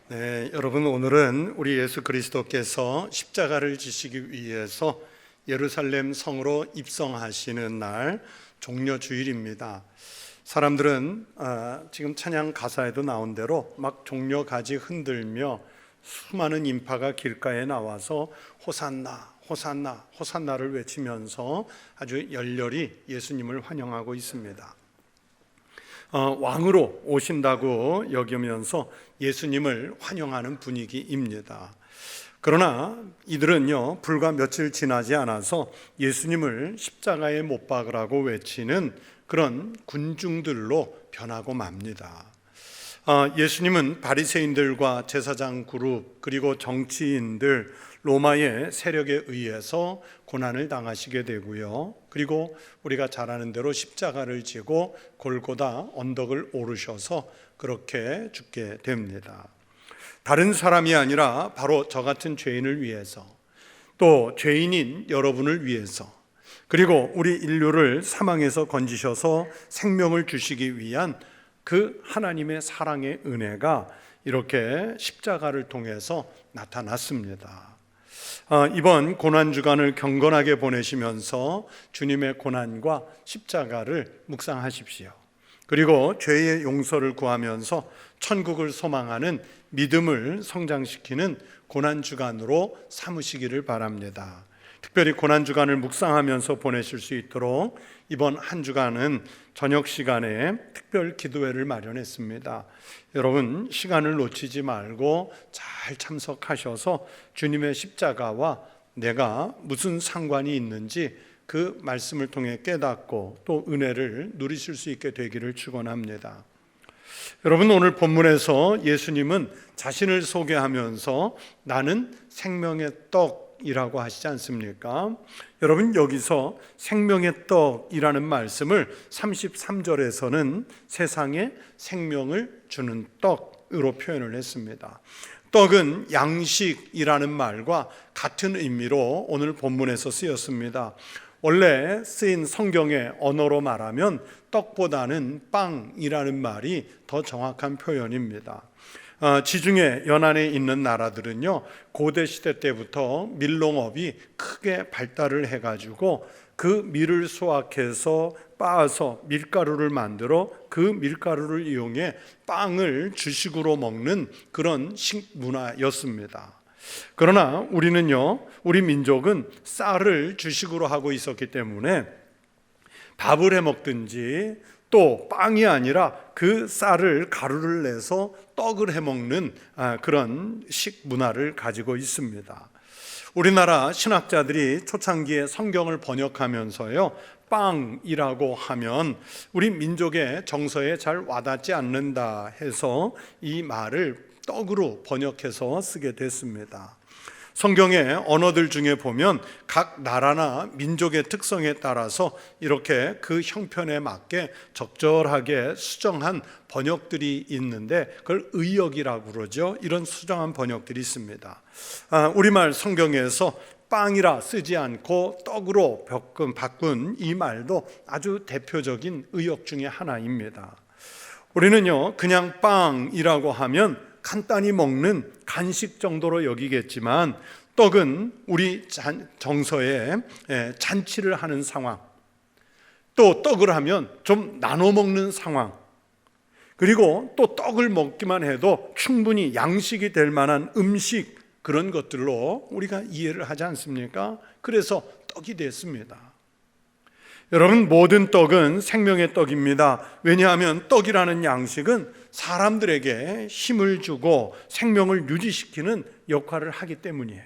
네, 여러분 오늘은 우리 예수 그리스도께서 십자가를 지시기 위해서 예루살렘 성으로 입성하시는 날 종려주일입니다. 사람들은 지금 찬양 가사에도 나온 대로 막 종려가지 흔들며 수많은 인파가 길가에 나와서 호산나 호산나 호산나를 외치면서 아주 열렬히 예수님을 환영하고 있습니다. 왕으로 오신다고 여기면서 예수님을 환영하는 분위기입니다. 그러나 이들은요, 불과 며칠 지나지 않아서 예수님을 십자가에 못 박으라고 외치는 그런 군중들로 변하고 맙니다. 예수님은 바리새인들과 제사장 그룹 그리고 정치인들 로마의 세력에 의해서 고난을 당하시게 되고요. 그리고 우리가 잘 아는 대로 십자가를 지고 골고다 언덕을 오르셔서 그렇게 죽게 됩니다. 다른 사람이 아니라 바로 저 같은 죄인을 위해서, 또 죄인인 여러분을 위해서, 그리고 우리 인류를 사망에서 건지셔서 생명을 주시기 위한 그 하나님의 사랑의 은혜가 이렇게 십자가를 통해서 나타났습니다. 이번 고난주간을 경건하게 보내시면서 주님의 고난과 십자가를 묵상하십시오. 그리고 죄의 용서를 구하면서 천국을 소망하는 믿음을 성장시키는 고난주간으로 삼으시기를 바랍니다. 특별히 고난주간을 묵상하면서 보내실 수 있도록 이번 한 주간은 저녁 시간에 특별 기도회를 마련했습니다. 여러분 시간을 놓치지 말고 잘 참석하셔서 주님의 십자가와 내가 무슨 상관이 있는지 그 말씀을 통해 깨닫고 또 은혜를 누리실 수 있게 되기를 축원합니다. 여러분 오늘 본문에서 예수님은 자신을 소개하면서 나는 생명의 떡이라고 하시지 않습니까? 여러분 여기서 생명의 떡이라는 말씀을 33절에서는 세상에 생명을 주는 떡으로 표현을 했습니다. 떡은 양식이라는 말과 같은 의미로 오늘 본문에서 쓰였습니다. 원래 쓰인 성경의 언어로 말하면 떡보다는 빵이라는 말이 더 정확한 표현입니다. 지중해 연안에 있는 나라들은요, 고대 시대 때부터 밀농업이 크게 발달을 해가지고 그 밀을 수확해서 빻아서 밀가루를 만들어 그 밀가루를 이용해 빵을 주식으로 먹는 그런 식문화였습니다. 그러나 우리는요, 우리 민족은 쌀을 주식으로 하고 있었기 때문에 밥을 해 먹든지 또 빵이 아니라 그 쌀을 가루를 내서 떡을 해 먹는 그런 식문화를 가지고 있습니다. 우리나라 신학자들이 초창기에 성경을 번역하면서요, 빵이라고 하면 우리 민족의 정서에 잘 와닿지 않는다 해서 이 말을 떡으로 번역해서 쓰게 됐습니다. 성경의 언어들 중에 보면 각 나라나 민족의 특성에 따라서 이렇게 그 형편에 맞게 적절하게 수정한 번역들이 있는데 그걸 의역이라고 그러죠. 이런 수정한 번역들이 있습니다. 우리말 성경에서 빵이라 쓰지 않고 떡으로 바꾼 이 말도 아주 대표적인 의역 중에 하나입니다. 우리는요, 그냥 빵이라고 하면 간단히 먹는 간식 정도로 여기겠지만 떡은 우리 정서에 잔치를 하는 상황, 또 떡을 하면 좀 나눠 먹는 상황, 그리고 또 떡을 먹기만 해도 충분히 양식이 될 만한 음식, 그런 것들로 우리가 이해를 하지 않습니까? 그래서 떡이 됐습니다. 여러분 모든 떡은 생명의 떡입니다. 왜냐하면 떡이라는 양식은 사람들에게 힘을 주고 생명을 유지시키는 역할을 하기 때문이에요.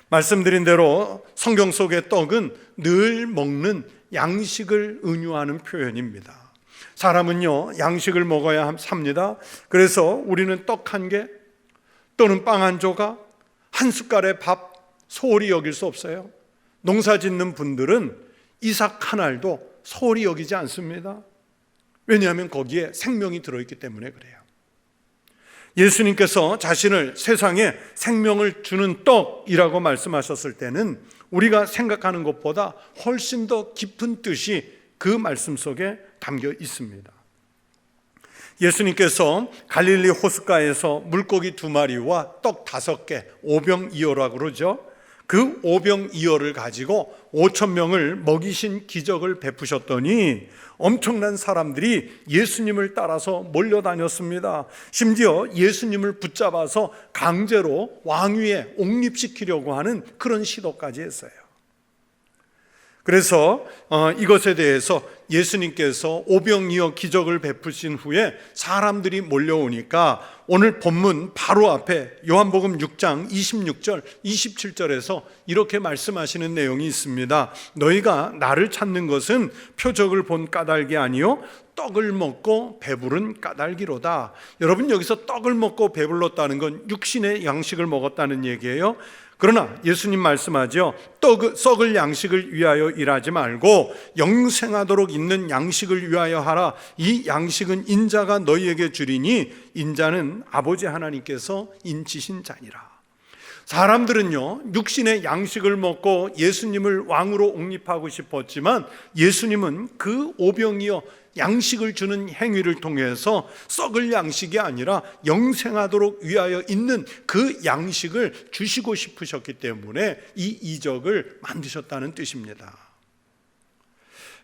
말씀드린 대로 성경 속의 떡은 늘 먹는 양식을 은유하는 표현입니다. 사람은요, 양식을 먹어야 삽니다. 그래서 우리는 떡 한 개 또는 빵 한 조각, 한 숟갈의 밥 소홀히 여길 수 없어요. 농사 짓는 분들은 이삭 한 알도 소홀히 여기지 않습니다. 왜냐하면 거기에 생명이 들어있기 때문에 그래요. 예수님께서 자신을 세상에 생명을 주는 떡이라고 말씀하셨을 때는 우리가 생각하는 것보다 훨씬 더 깊은 뜻이 그 말씀 속에 담겨 있습니다. 예수님께서 갈릴리 호숫가에서 물고기 2마리와 떡 5개, 오병이어라고 그러죠. 그 오병이어를 가지고 5,000명을 먹이신 기적을 베푸셨더니 엄청난 사람들이 예수님을 따라서 몰려다녔습니다. 심지어 예수님을 붙잡아서 강제로 왕위에 옹립시키려고 하는 그런 시도까지 했어요. 그래서 이것에 대해서 예수님께서 오병이어 기적을 베푸신 후에 사람들이 몰려오니까 오늘 본문 바로 앞에 요한복음 6장 26절 27절에서 이렇게 말씀하시는 내용이 있습니다. 너희가 나를 찾는 것은 표적을 본 까닭이 아니요 떡을 먹고 배부른 까닭이로다. 여러분, 여기서 떡을 먹고 배불렀다는 건 육신의 양식을 먹었다는 얘기예요. 그러나 예수님 말씀하죠. 썩을 양식을 위하여 일하지 말고 영생하도록 있는 양식을 위하여 하라. 이 양식은 인자가 너희에게 주리니 인자는 아버지 하나님께서 인치신 자니라. 사람들은요, 육신의 양식을 먹고 예수님을 왕으로 옹립하고 싶었지만 예수님은 그 오병이어 양식을 주는 행위를 통해서 썩을 양식이 아니라 영생하도록 위하여 있는 그 양식을 주시고 싶으셨기 때문에 이 이적을 만드셨다는 뜻입니다.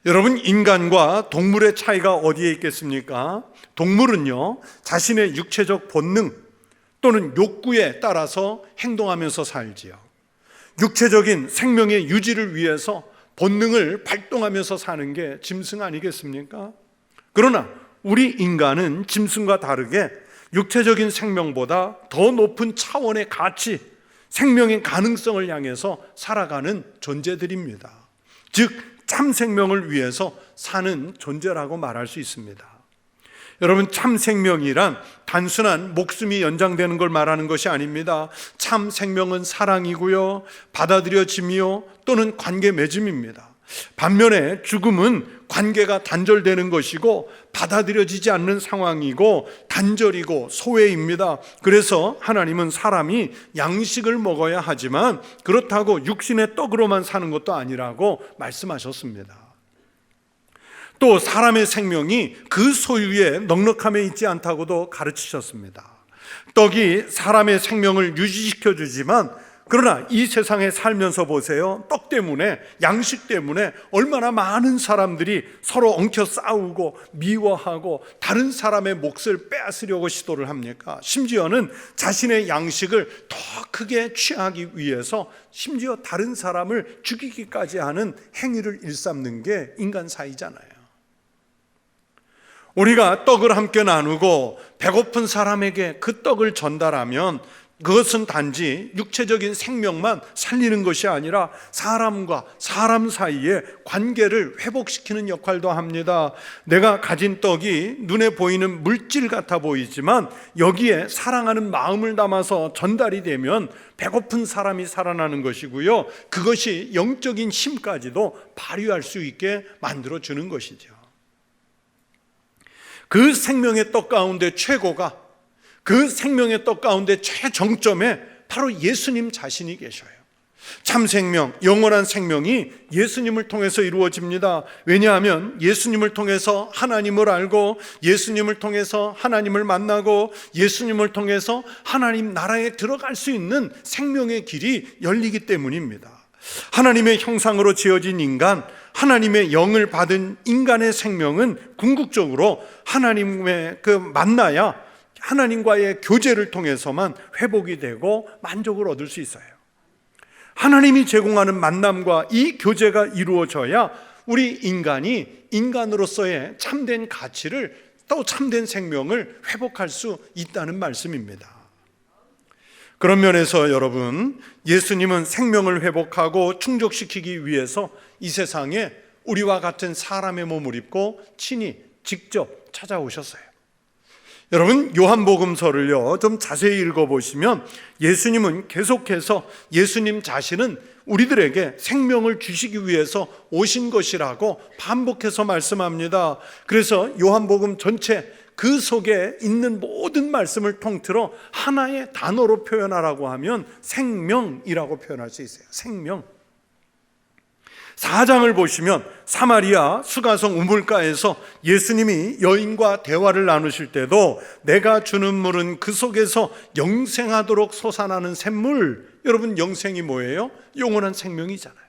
여러분, 인간과 동물의 차이가 어디에 있겠습니까? 동물은요, 자신의 육체적 본능 또는 욕구에 따라서 행동하면서 살지요. 육체적인 생명의 유지를 위해서 본능을 발동하면서 사는 게 짐승 아니겠습니까? 그러나 우리 인간은 짐승과 다르게 육체적인 생명보다 더 높은 차원의 가치, 생명의 가능성을 향해서 살아가는 존재들입니다. 즉, 참 생명을 위해서 사는 존재라고 말할 수 있습니다. 여러분, 참 생명이란 단순한 목숨이 연장되는 걸 말하는 것이 아닙니다. 참 생명은 사랑이고요, 받아들여짐이요 또는 관계 맺음입니다. 반면에 죽음은 관계가 단절되는 것이고 받아들여지지 않는 상황이고 단절이고 소외입니다. 그래서 하나님은 사람이 양식을 먹어야 하지만 그렇다고 육신의 떡으로만 사는 것도 아니라고 말씀하셨습니다. 또 사람의 생명이 그 소유의 넉넉함에 있지 않다고도 가르치셨습니다. 떡이 사람의 생명을 유지시켜 주지만 그러나 이 세상에 살면서 보세요. 떡 때문에, 양식 때문에 얼마나 많은 사람들이 서로 엉켜 싸우고 미워하고 다른 사람의 몫을 빼앗으려고 시도를 합니까? 심지어는 자신의 양식을 더 크게 취하기 위해서 심지어 다른 사람을 죽이기까지 하는 행위를 일삼는 게 인간 사이잖아요. 우리가 떡을 함께 나누고 배고픈 사람에게 그 떡을 전달하면 그것은 단지 육체적인 생명만 살리는 것이 아니라 사람과 사람 사이의 관계를 회복시키는 역할도 합니다. 내가 가진 떡이 눈에 보이는 물질 같아 보이지만 여기에 사랑하는 마음을 담아서 전달이 되면 배고픈 사람이 살아나는 것이고요, 그것이 영적인 힘까지도 발휘할 수 있게 만들어주는 것이죠. 그 생명의 떡 가운데 최고가, 그 생명의 떡 가운데 최정점에 바로 예수님 자신이 계셔요. 참 생명, 영원한 생명이 예수님을 통해서 이루어집니다. 왜냐하면 예수님을 통해서 하나님을 알고 예수님을 통해서 하나님을 만나고 예수님을 통해서 하나님 나라에 들어갈 수 있는 생명의 길이 열리기 때문입니다. 하나님의 형상으로 지어진 인간, 하나님의 영을 받은 인간의 생명은 궁극적으로 하나님의 만나야 하나님과의 교제를 통해서만 회복이 되고 만족을 얻을 수 있어요. 하나님이 제공하는 만남과 이 교제가 이루어져야 우리 인간이 인간으로서의 참된 가치를, 또 참된 생명을 회복할 수 있다는 말씀입니다. 그런 면에서 여러분, 예수님은 생명을 회복하고 충족시키기 위해서 이 세상에 우리와 같은 사람의 몸을 입고 친히 직접 찾아오셨어요. 여러분, 요한복음서를요 좀 자세히 읽어보시면 예수님은 계속해서 예수님 자신은 우리들에게 생명을 주시기 위해서 오신 것이라고 반복해서 말씀합니다. 그래서 요한복음 전체 그 속에 있는 모든 말씀을 통틀어 하나의 단어로 표현하라고 하면 생명이라고 표현할 수 있어요. 생명. 4장을 보시면 사마리아 수가성 우물가에서 예수님이 여인과 대화를 나누실 때도 내가 주는 물은 그 속에서 영생하도록 솟아나는 샘물. 여러분, 영생이 뭐예요? 영원한 생명이잖아요.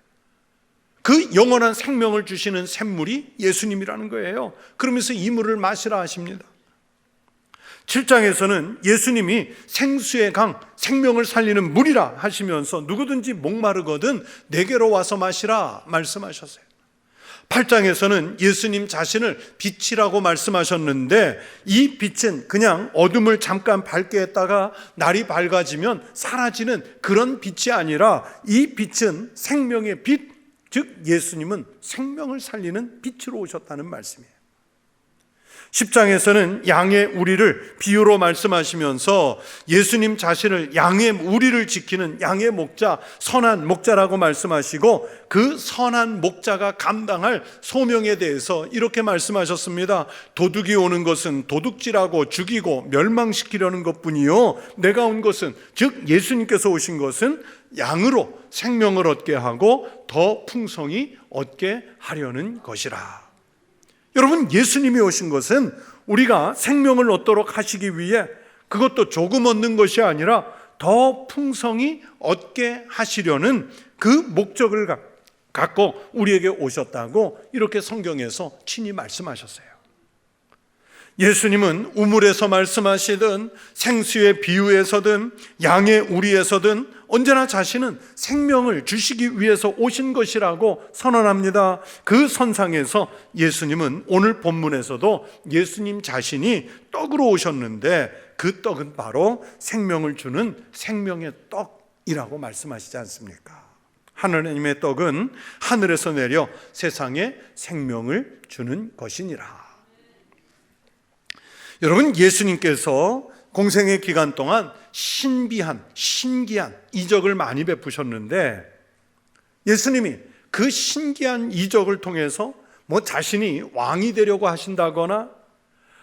그 영원한 생명을 주시는 샘물이 예수님이라는 거예요. 그러면서 이 물을 마시라 하십니다. 7장에서는 예수님이 생수의 강, 생명을 살리는 물이라 하시면서 누구든지 목마르거든 내게로 와서 마시라 말씀하셨어요. 8장에서는 예수님 자신을 빛이라고 말씀하셨는데 이 빛은 그냥 어둠을 잠깐 밝게 했다가 날이 밝아지면 사라지는 그런 빛이 아니라 이 빛은 생명의 빛, 즉 예수님은 생명을 살리는 빛으로 오셨다는 말씀이에요. 10장에서는 양의 우리를 비유로 말씀하시면서 예수님 자신을 양의 우리를 지키는 양의 목자, 선한 목자라고 말씀하시고 그 선한 목자가 감당할 소명에 대해서 이렇게 말씀하셨습니다. 도둑이 오는 것은 도둑질하고 죽이고 멸망시키려는 것뿐이요 내가 온 것은, 즉 예수님께서 오신 것은 양으로 생명을 얻게 하고 더 풍성히 얻게 하려는 것이라. 여러분, 예수님이 오신 것은 우리가 생명을 얻도록 하시기 위해 그것도 조금 얻는 것이 아니라 더 풍성히 얻게 하시려는 그 목적을 갖고 우리에게 오셨다고 이렇게 성경에서 친히 말씀하셨어요. 예수님은 우물에서 말씀하시든 생수의 비유에서든 양의 우리에서든 언제나 자신은 생명을 주시기 위해서 오신 것이라고 선언합니다. 그 선상에서 예수님은 오늘 본문에서도 예수님 자신이 떡으로 오셨는데 그 떡은 바로 생명을 주는 생명의 떡이라고 말씀하시지 않습니까? 하나님의 떡은 하늘에서 내려 세상에 생명을 주는 것이니라. 여러분, 예수님께서 공생의 기간 동안 신기한 이적을 많이 베푸셨는데 예수님이 그 신기한 이적을 통해서 자신이 왕이 되려고 하신다거나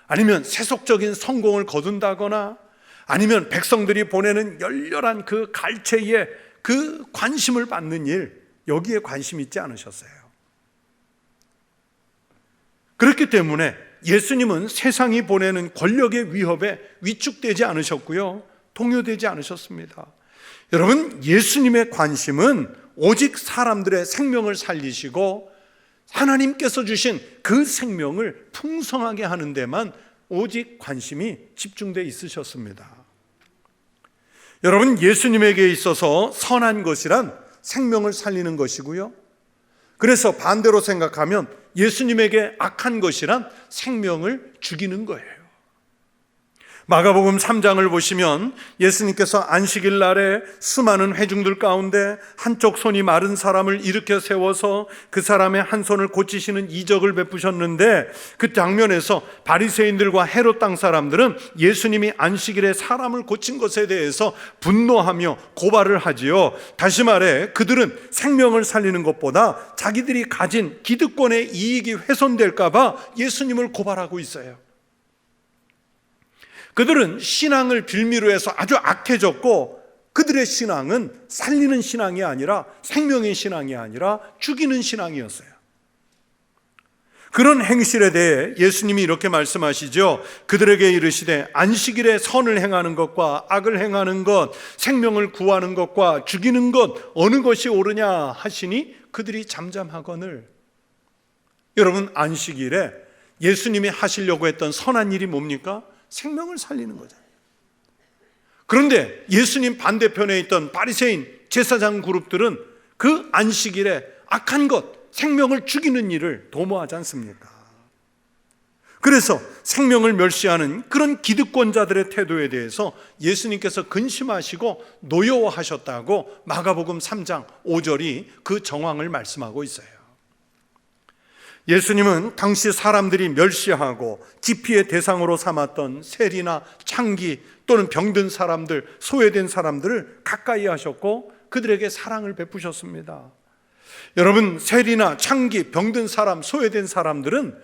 아니면 세속적인 성공을 거둔다거나 아니면 백성들이 보내는 열렬한 그 갈채에 그 관심을 받는 일, 여기에 관심 있지 않으셨어요. 그렇기 때문에 예수님은 세상이 보내는 권력의 위협에 위축되지 않으셨고요, 동요되지 않으셨습니다. 여러분, 예수님의 관심은 오직 사람들의 생명을 살리시고 하나님께서 주신 그 생명을 풍성하게 하는 데만 오직 관심이 집중되어 있으셨습니다. 여러분, 예수님에게 있어서 선한 것이란 생명을 살리는 것이고요, 그래서 반대로 생각하면 예수님에게 악한 것이란 생명을 죽이는 거예요. 마가복음 3장을 보시면 예수님께서 안식일 날에 수많은 회중들 가운데 한쪽 손이 마른 사람을 일으켜 세워서 그 사람의 한 손을 고치시는 이적을 베푸셨는데 그 장면에서 바리새인들과 헤롯 땅 사람들은 예수님이 안식일에 사람을 고친 것에 대해서 분노하며 고발을 하지요. 다시 말해 그들은 생명을 살리는 것보다 자기들이 가진 기득권의 이익이 훼손될까 봐 예수님을 고발하고 있어요. 그들은 신앙을 빌미로 해서 아주 악해졌고 그들의 신앙은 살리는 신앙이 아니라 생명의 신앙이 아니라 죽이는 신앙이었어요. 그런 행실에 대해 예수님이 이렇게 말씀하시죠. 그들에게 이르시되 안식일에 선을 행하는 것과 악을 행하는 것, 생명을 구하는 것과 죽이는 것 어느 것이 옳으냐 하시니 그들이 잠잠하거늘. 여러분, 안식일에 예수님이 하시려고 했던 선한 일이 뭡니까? 생명을 살리는 거잖아요. 그런데 예수님 반대편에 있던 바리새인 제사장 그룹들은 그 안식일에 악한 것, 생명을 죽이는 일을 도모하지 않습니까? 그래서 생명을 멸시하는 그런 기득권자들의 태도에 대해서 예수님께서 근심하시고 노여워하셨다고 마가복음 3장 5절이 그 정황을 말씀하고 있어요. 예수님은 당시 사람들이 멸시하고 기피의 대상으로 삼았던 세리나 창기 또는 병든 사람들, 소외된 사람들을 가까이 하셨고 그들에게 사랑을 베푸셨습니다. 여러분, 세리나 창기, 병든 사람, 소외된 사람들은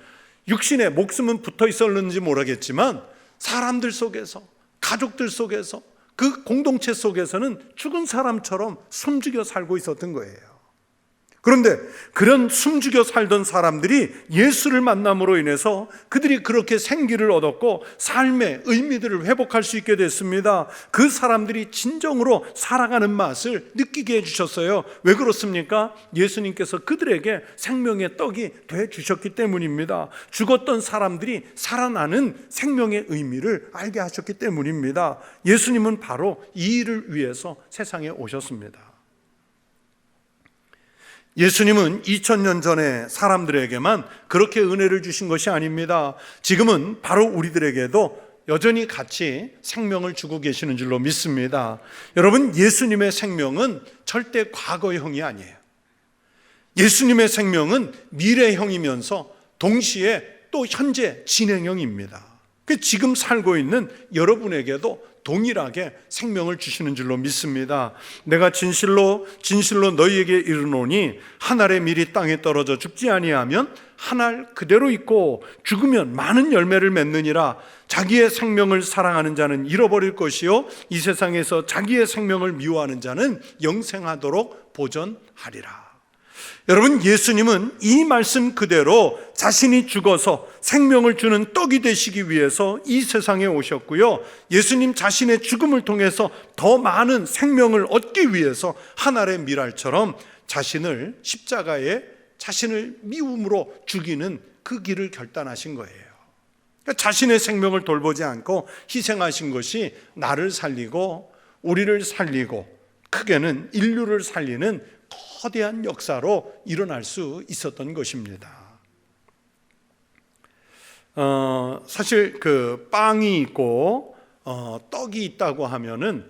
육신에 목숨은 붙어 있었는지 모르겠지만 사람들 속에서, 가족들 속에서, 그 공동체 속에서는 죽은 사람처럼 숨죽여 살고 있었던 거예요. 그런데 그런 숨죽여 살던 사람들이 예수를 만남으로 인해서 그들이 그렇게 생기를 얻었고 삶의 의미들을 회복할 수 있게 됐습니다. 그 사람들이 진정으로 살아가는 맛을 느끼게 해주셨어요. 왜 그렇습니까? 예수님께서 그들에게 생명의 떡이 돼 주셨기 때문입니다. 죽었던 사람들이 살아나는 생명의 의미를 알게 하셨기 때문입니다. 예수님은 바로 이 일을 위해서 세상에 오셨습니다. 예수님은 2000년 전에 사람들에게만 그렇게 은혜를 주신 것이 아닙니다. 지금은 바로 우리들에게도 여전히 같이 생명을 주고 계시는 줄로 믿습니다. 여러분, 예수님의 생명은 절대 과거형이 아니에요. 예수님의 생명은 미래형이면서 동시에 또 현재 진행형입니다. 지금 살고 있는 여러분에게도 동일하게 생명을 주시는 줄로 믿습니다. 내가 진실로 너희에게 이르노니 한 알의 밀이 땅에 떨어져 죽지 아니하면 한 알 그대로 있고 죽으면 많은 열매를 맺느니라. 자기의 생명을 사랑하는 자는 잃어버릴 것이요 이 세상에서 자기의 생명을 미워하는 자는 영생하도록 보전하리라. 여러분, 예수님은 이 말씀 그대로 자신이 죽어서 생명을 주는 떡이 되시기 위해서 이 세상에 오셨고요, 예수님 자신의 죽음을 통해서 더 많은 생명을 얻기 위해서 한 알의 밀알처럼 자신을 십자가에 자신을 미움으로 죽이는 그 길을 결단하신 거예요. 그러니까 자신의 생명을 돌보지 않고 희생하신 것이 나를 살리고 우리를 살리고 크게는 인류를 살리는 거대한 역사로 일어날 수 있었던 것입니다. 사실 그 빵이 있고 떡이 있다고 하면은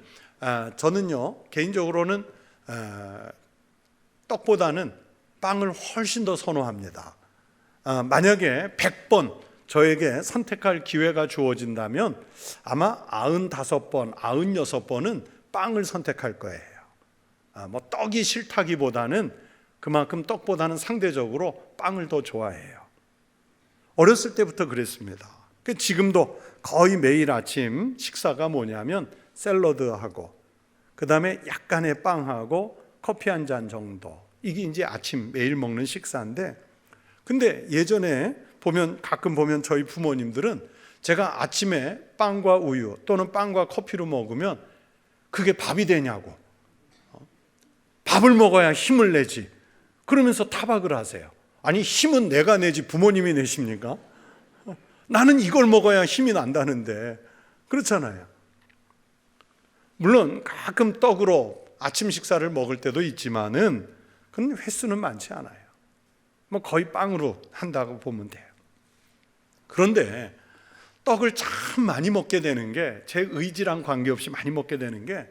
저는요 개인적으로는 떡보다는 빵을 훨씬 더 선호합니다. 만약에 100번 저에게 선택할 기회가 주어진다면 아마 95번, 96번은 빵을 선택할 거예요. 뭐 떡이 싫다기보다는 그만큼 떡보다는 상대적으로 빵을 더 좋아해요. 어렸을 때부터 그랬습니다. 지금도 거의 매일 아침 식사가 뭐냐면 샐러드하고 그 다음에 약간의 빵하고 커피 한 잔 정도, 이게 이제 아침 매일 먹는 식사인데, 근데 예전에 가끔 보면 저희 부모님들은 제가 아침에 빵과 우유 또는 빵과 커피로 먹으면 그게 밥이 되냐고, 밥을 먹어야 힘을 내지 그러면서 타박을 하세요. 아니, 힘은 내가 내지 부모님이 내십니까? 나는 이걸 먹어야 힘이 난다는데. 그렇잖아요. 물론 가끔 떡으로 아침 식사를 먹을 때도 있지만은 그건 횟수는 많지 않아요. 뭐 거의 빵으로 한다고 보면 돼요. 그런데 떡을 참 많이 먹게 되는 게, 제 의지랑 관계없이 많이 먹게 되는 게,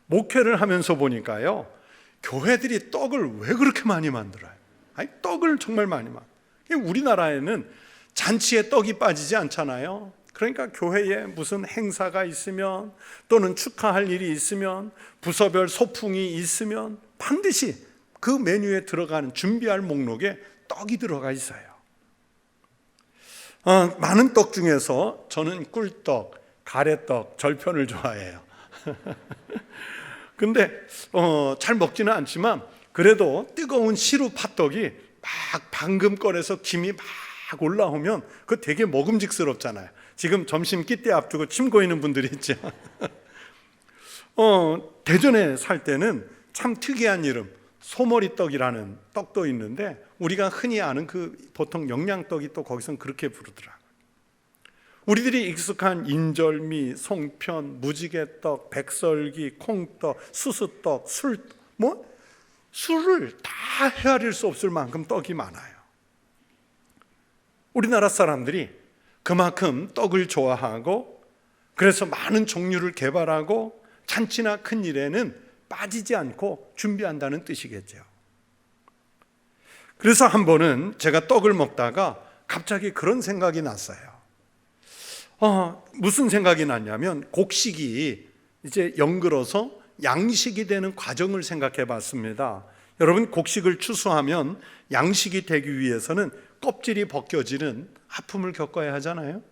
목회를 하면서 보니까요, 교회들이 떡을 왜 그렇게 많이 만들어요? 아니, 떡을 정말 많이 만들어요. 우리나라에는 잔치에 떡이 빠지지 않잖아요. 그러니까 교회에 무슨 행사가 있으면 또는 축하할 일이 있으면 부서별 소풍이 있으면 반드시 그 메뉴에 들어가는 준비할 목록에 떡이 들어가 있어요. 많은 떡 중에서 저는 꿀떡, 가래떡, 절편을 좋아해요. 근데 잘 먹지는 않지만 그래도 뜨거운 시루 팥떡이 막 방금 꺼내서 김이 막 올라오면 그거 되게 먹음직스럽잖아요. 지금 점심 끼때 앞두고 침 고이는 분들이 있죠. 대전에 살 때는 참 특이한 이름, 소머리떡이라는 떡도 있는데 우리가 흔히 아는 그 보통 영양떡이 또 거기서는 그렇게 부르더라고요. 우리들이 익숙한 인절미, 송편, 무지개떡, 백설기, 콩떡, 수수떡, 술을 다 헤아릴 수 없을 만큼 떡이 많아요. 우리나라 사람들이 그만큼 떡을 좋아하고 그래서 많은 종류를 개발하고 잔치나 큰 일에는 빠지지 않고 준비한다는 뜻이겠죠. 그래서 한 번은 제가 떡을 먹다가 갑자기 그런 생각이 났어요. 무슨 생각이 났냐면 곡식이 이제 연글어서 양식이 되는 과정을 생각해 봤습니다. 여러분, 곡식을 추수하면 양식이 되기 위해서는 껍질이 벗겨지는 아픔을 겪어야 하잖아요.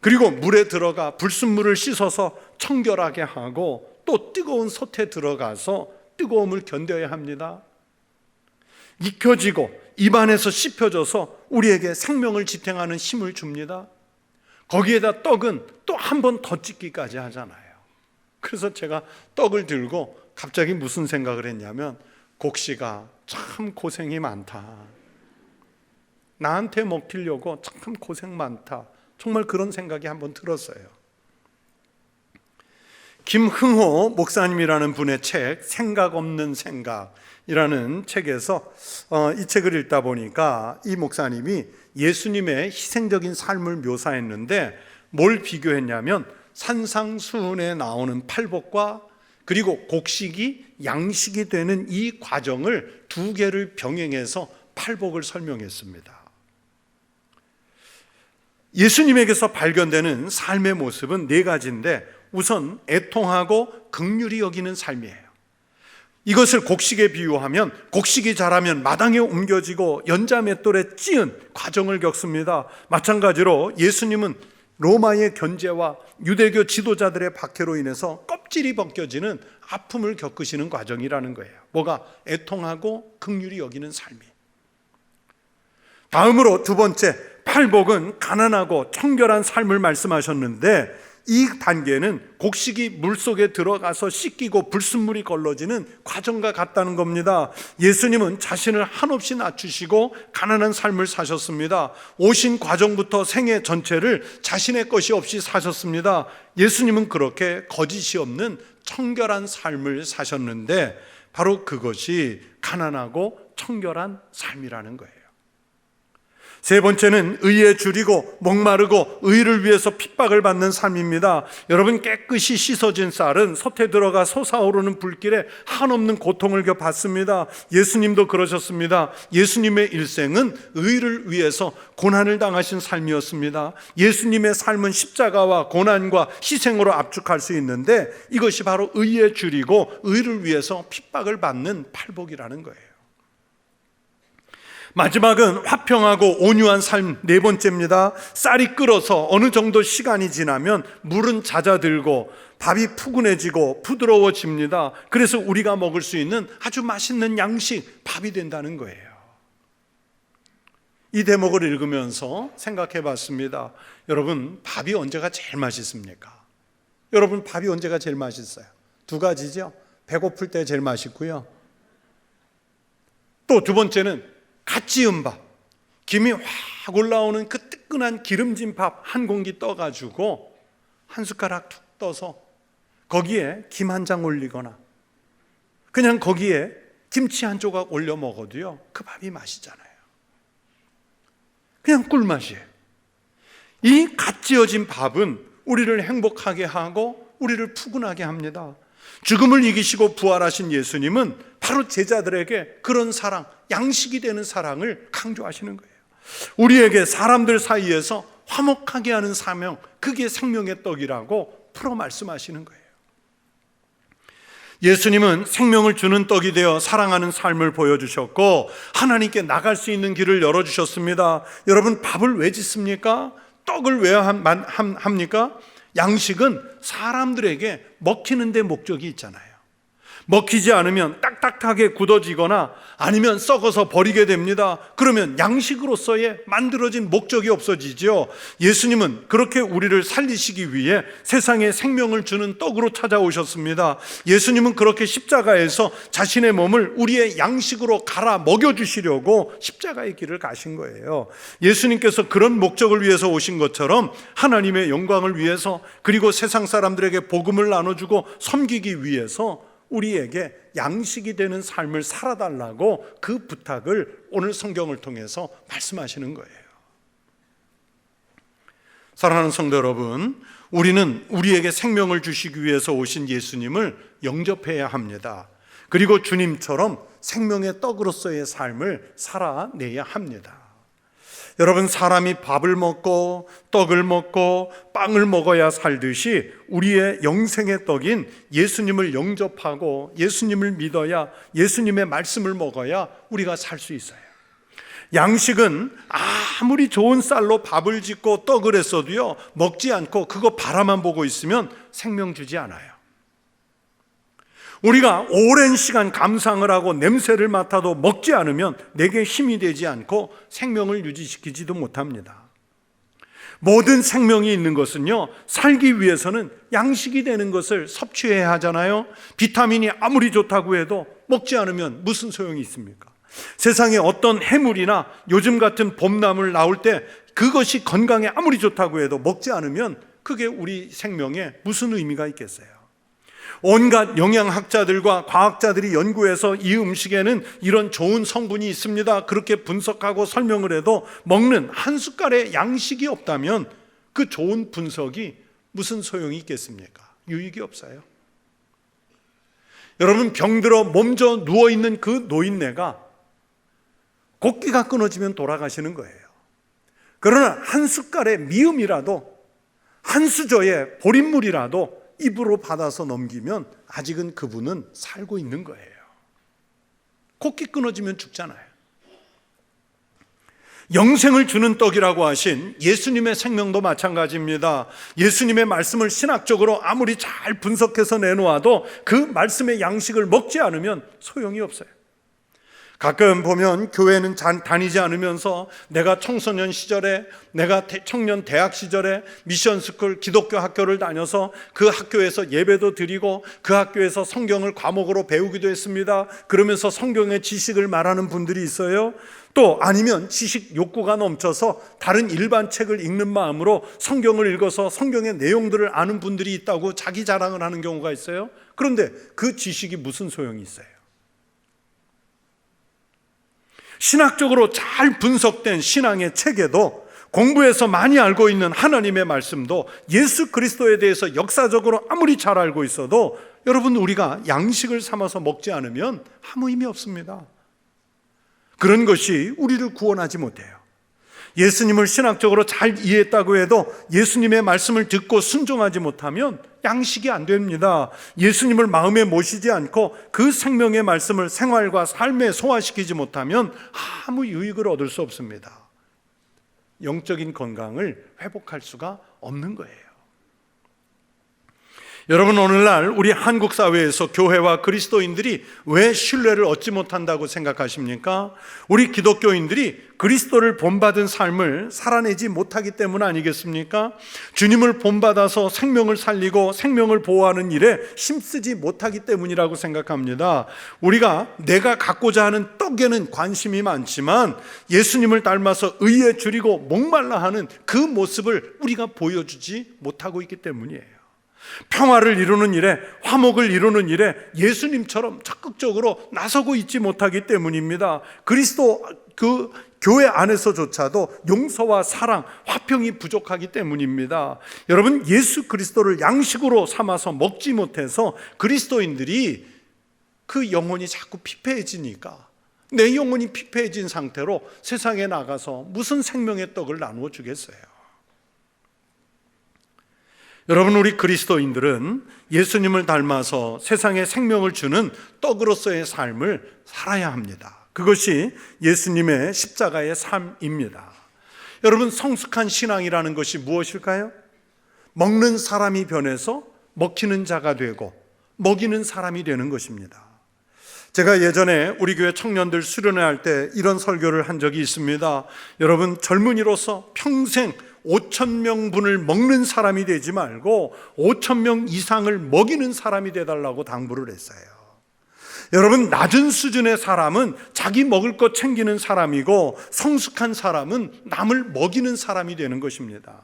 그리고 물에 들어가 불순물을 씻어서 청결하게 하고 또 뜨거운 솥에 들어가서 뜨거움을 견뎌야 합니다. 익혀지고 입안에서 씹혀져서 우리에게 생명을 지탱하는 힘을 줍니다. 거기에다 떡은 또 한 번 더 찍기까지 하잖아요. 그래서 제가 떡을 들고 갑자기 무슨 생각을 했냐면, 곡씨가 참 고생이 많다, 나한테 먹히려고 참 고생 많다, 정말 그런 생각이 한번 들었어요. 김흥호 목사님이라는 분의 책 생각 없는 생각이라는 책에서 이 책을 읽다 보니까 이 목사님이 예수님의 희생적인 삶을 묘사했는데 뭘 비교했냐면, 산상수훈에 나오는 팔복과 그리고 곡식이 양식이 되는 이 과정을 두 개를 병행해서 팔복을 설명했습니다. 예수님에게서 발견되는 삶의 모습은 네 가지인데, 우선 애통하고 긍휼히 여기는 삶이에요. 이것을 곡식에 비유하면, 곡식이 자라면 마당에 옮겨지고 연자 맷돌에 찧은 과정을 겪습니다. 마찬가지로 예수님은 로마의 견제와 유대교 지도자들의 박해로 인해서 껍질이 벗겨지는 아픔을 겪으시는 과정이라는 거예요. 뭐가? 애통하고 긍휼히 여기는 삶이. 다음으로 두 번째, 팔복은 가난하고 청결한 삶을 말씀하셨는데, 이 단계는 곡식이 물속에 들어가서 씻기고 불순물이 걸러지는 과정과 같다는 겁니다. 예수님은 자신을 한없이 낮추시고 가난한 삶을 사셨습니다. 오신 과정부터 생애 전체를 자신의 것이 없이 사셨습니다. 예수님은 그렇게 거짓이 없는 청결한 삶을 사셨는데, 바로 그것이 가난하고 청결한 삶이라는 거예요. 세 번째는 의에 줄이고 목마르고 의를 위해서 핍박을 받는 삶입니다. 여러분, 깨끗이 씻어진 쌀은 솥에 들어가 솟아오르는 불길에 한없는 고통을 받습니다. 예수님도 그러셨습니다. 예수님의 일생은 의를 위해서 고난을 당하신 삶이었습니다. 예수님의 삶은 십자가와 고난과 희생으로 압축할 수 있는데, 이것이 바로 의에 줄이고 의를 위해서 핍박을 받는 팔복이라는 거예요. 마지막은 화평하고 온유한 삶, 네 번째입니다. 쌀이 끓어서 어느 정도 시간이 지나면 물은 잦아들고 밥이 푸근해지고 부드러워집니다. 그래서 우리가 먹을 수 있는 아주 맛있는 양식, 밥이 된다는 거예요. 이 대목을 읽으면서 생각해 봤습니다. 여러분, 밥이 언제가 제일 맛있습니까? 여러분, 밥이 언제가 제일 맛있어요? 두 가지죠. 배고플 때 제일 맛있고요, 또 두 번째는 갓 지은 밥, 김이 확 올라오는 그 뜨끈한 기름진 밥 한 공기 떠가지고 한 숟가락 툭 떠서 거기에 김 한 장 올리거나 그냥 거기에 김치 한 조각 올려 먹어도요, 그 밥이 맛이잖아요. 그냥 꿀맛이에요. 이 갓 지어진 밥은 우리를 행복하게 하고 우리를 푸근하게 합니다. 죽음을 이기시고 부활하신 예수님은 바로 제자들에게 그런 사랑, 양식이 되는 사랑을 강조하시는 거예요. 우리에게 사람들 사이에서 화목하게 하는 사명, 그게 생명의 떡이라고 풀어 말씀하시는 거예요. 예수님은 생명을 주는 떡이 되어 사랑하는 삶을 보여주셨고, 하나님께 나갈 수 있는 길을 열어주셨습니다. 여러분, 밥을 왜 짓습니까? 떡을 왜 합니까? 양식은 사람들에게 먹히는 데 목적이 있잖아요. 먹히지 않으면 딱딱하게 굳어지거나 아니면 썩어서 버리게 됩니다. 그러면 양식으로서의 만들어진 목적이 없어지죠. 예수님은 그렇게 우리를 살리시기 위해 세상에 생명을 주는 떡으로 찾아오셨습니다. 예수님은 그렇게 십자가에서 자신의 몸을 우리의 양식으로 갈아 먹여주시려고 십자가의 길을 가신 거예요. 예수님께서 그런 목적을 위해서 오신 것처럼 하나님의 영광을 위해서, 그리고 세상 사람들에게 복음을 나눠주고 섬기기 위해서 우리에게 양식이 되는 삶을 살아달라고 그 부탁을 오늘 성경을 통해서 말씀하시는 거예요. 사랑하는 성도 여러분, 우리는 우리에게 생명을 주시기 위해서 오신 예수님을 영접해야 합니다. 그리고 주님처럼 생명의 떡으로서의 삶을 살아내야 합니다. 여러분, 사람이 밥을 먹고 떡을 먹고 빵을 먹어야 살듯이 우리의 영생의 떡인 예수님을 영접하고 예수님을 믿어야, 예수님의 말씀을 먹어야 우리가 살 수 있어요. 양식은 아무리 좋은 쌀로 밥을 짓고 떡을 했어도요, 먹지 않고 그거 바라만 보고 있으면 생명 주지 않아요. 우리가 오랜 시간 감상을 하고 냄새를 맡아도 먹지 않으면 내게 힘이 되지 않고 생명을 유지시키지도 못합니다. 모든 생명이 있는 것은요, 살기 위해서는 양식이 되는 것을 섭취해야 하잖아요. 비타민이 아무리 좋다고 해도 먹지 않으면 무슨 소용이 있습니까? 세상에 어떤 해물이나 요즘 같은 봄나물 나올 때 그것이 건강에 아무리 좋다고 해도 먹지 않으면 그게 우리 생명에 무슨 의미가 있겠어요? 온갖 영양학자들과 과학자들이 연구해서 이 음식에는 이런 좋은 성분이 있습니다, 그렇게 분석하고 설명을 해도 먹는 한 숟갈의 양식이 없다면 그 좋은 분석이 무슨 소용이 있겠습니까? 유익이 없어요. 여러분, 병들어 몸져 누워있는 그 노인네가 곡기가 끊어지면 돌아가시는 거예요. 그러나 한 숟갈의 미음이라도, 한 수저의 보릿물이라도 입으로 받아서 넘기면 아직은 그분은 살고 있는 거예요. 곡기 끊어지면 죽잖아요. 영생을 주는 떡이라고 하신 예수님의 생명도 마찬가지입니다. 예수님의 말씀을 신학적으로 아무리 잘 분석해서 내놓아도 그 말씀의 양식을 먹지 않으면 소용이 없어요. 가끔 보면 교회는 다니지 않으면서 내가 청소년 시절에, 내가 청년 대학 시절에 미션스쿨 기독교 학교를 다녀서 그 학교에서 예배도 드리고 그 학교에서 성경을 과목으로 배우기도 했습니다, 그러면서 성경의 지식을 말하는 분들이 있어요. 또 아니면 지식 욕구가 넘쳐서 다른 일반 책을 읽는 마음으로 성경을 읽어서 성경의 내용들을 아는 분들이 있다고 자기 자랑을 하는 경우가 있어요. 그런데 그 지식이 무슨 소용이 있어요? 신학적으로 잘 분석된 신앙의 책에도, 공부해서 많이 알고 있는 하나님의 말씀도, 예수 그리스도에 대해서 역사적으로 아무리 잘 알고 있어도 여러분, 우리가 양식을 삼아서 먹지 않으면 아무 의미 없습니다. 그런 것이 우리를 구원하지 못해요. 예수님을 신학적으로 잘 이해했다고 해도 예수님의 말씀을 듣고 순종하지 못하면 양식이 안 됩니다. 예수님을 마음에 모시지 않고 그 생명의 말씀을 생활과 삶에 소화시키지 못하면 아무 유익을 얻을 수 없습니다. 영적인 건강을 회복할 수가 없는 거예요. 여러분, 오늘날 우리 한국 사회에서 교회와 그리스도인들이 왜 신뢰를 얻지 못한다고 생각하십니까? 우리 기독교인들이 그리스도를 본받은 삶을 살아내지 못하기 때문 아니겠습니까? 주님을 본받아서 생명을 살리고 생명을 보호하는 일에 힘쓰지 못하기 때문이라고 생각합니다. 우리가 내가 갖고자 하는 떡에는 관심이 많지만 예수님을 닮아서 의에 줄이고 목말라 하는 그 모습을 우리가 보여주지 못하고 있기 때문이에요. 평화를 이루는 일에, 화목을 이루는 일에 예수님처럼 적극적으로 나서고 있지 못하기 때문입니다. 그리스도 그 교회 안에서조차도 용서와 사랑, 화평이 부족하기 때문입니다. 여러분, 예수 그리스도를 양식으로 삼아서 먹지 못해서 그리스도인들이 그 영혼이 자꾸 피폐해지니까, 내 영혼이 피폐해진 상태로 세상에 나가서 무슨 생명의 떡을 나누어 주겠어요? 여러분, 우리 그리스도인들은 예수님을 닮아서 세상에 생명을 주는 떡으로서의 삶을 살아야 합니다. 그것이 예수님의 십자가의 삶입니다. 여러분, 성숙한 신앙이라는 것이 무엇일까요? 먹는 사람이 변해서 먹히는 자가 되고 먹이는 사람이 되는 것입니다. 제가 예전에 우리 교회 청년들 수련회 할 때 이런 설교를 한 적이 있습니다. 여러분, 젊은이로서 평생 5,000명분을 먹는 사람이 되지 말고 5,000명 이상을 먹이는 사람이 되달라고 당부를 했어요. 여러분, 낮은 수준의 사람은 자기 먹을 것 챙기는 사람이고 성숙한 사람은 남을 먹이는 사람이 되는 것입니다.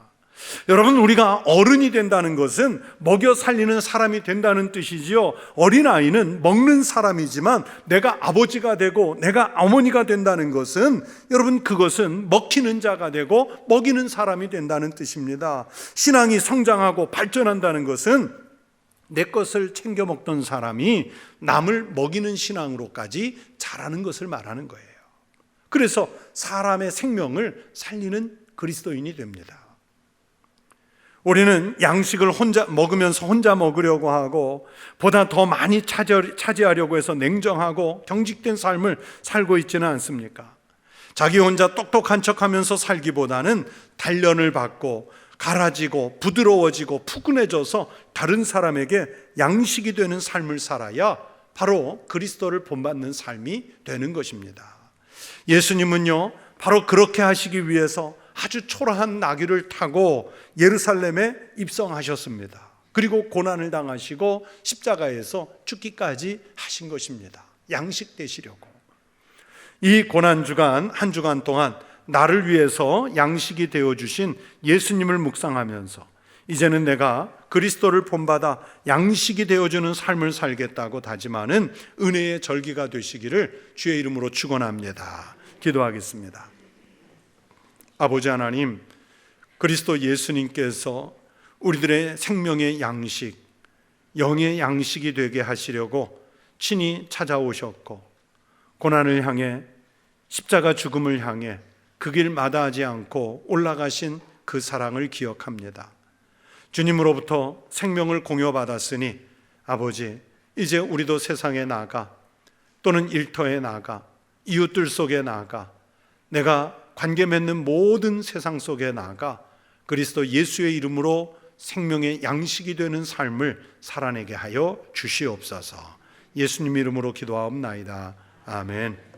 여러분, 우리가 어른이 된다는 것은 먹여 살리는 사람이 된다는 뜻이지요. 어린아이는 먹는 사람이지만 내가 아버지가 되고 내가 어머니가 된다는 것은, 여러분, 그것은 먹히는 자가 되고 먹이는 사람이 된다는 뜻입니다. 신앙이 성장하고 발전한다는 것은 내 것을 챙겨 먹던 사람이 남을 먹이는 신앙으로까지 자라는 것을 말하는 거예요. 그래서 사람의 생명을 살리는 그리스도인이 됩니다. 우리는 양식을 혼자 먹으면서 혼자 먹으려고 하고 보다 더 많이 차지하려고 해서 냉정하고 경직된 삶을 살고 있지는 않습니까? 자기 혼자 똑똑한 척하면서 살기보다는 단련을 받고 갈아지고 부드러워지고 푸근해져서 다른 사람에게 양식이 되는 삶을 살아야 바로 그리스도를 본받는 삶이 되는 것입니다. 예수님은요, 바로 그렇게 하시기 위해서 아주 초라한 나귀를 타고 예루살렘에 입성하셨습니다. 그리고 고난을 당하시고 십자가에서 죽기까지 하신 것입니다. 양식 되시려고. 이 고난주간 한 주간 동안 나를 위해서 양식이 되어주신 예수님을 묵상하면서 이제는 내가 그리스도를 본받아 양식이 되어주는 삶을 살겠다고 다짐하는 은혜의 절기가 되시기를 주의 이름으로 축원합니다. 기도하겠습니다. 아버지 하나님, 그리스도 예수님께서 우리들의 생명의 양식, 영의 양식이 되게 하시려고 친히 찾아오셨고 고난을 향해 십자가 죽음을 향해 그 길 마다하지 않고 올라가신 그 사랑을 기억합니다. 주님으로부터 생명을 공여받았으니 아버지, 이제 우리도 세상에 나가 또는 일터에 나가 이웃들 속에 나가 내가 관계 맺는 모든 세상 속에 나가 그리스도 예수의 이름으로 생명의 양식이 되는 삶을 살아내게 하여 주시옵소서. 예수님 이름으로 기도하옵나이다. 아멘.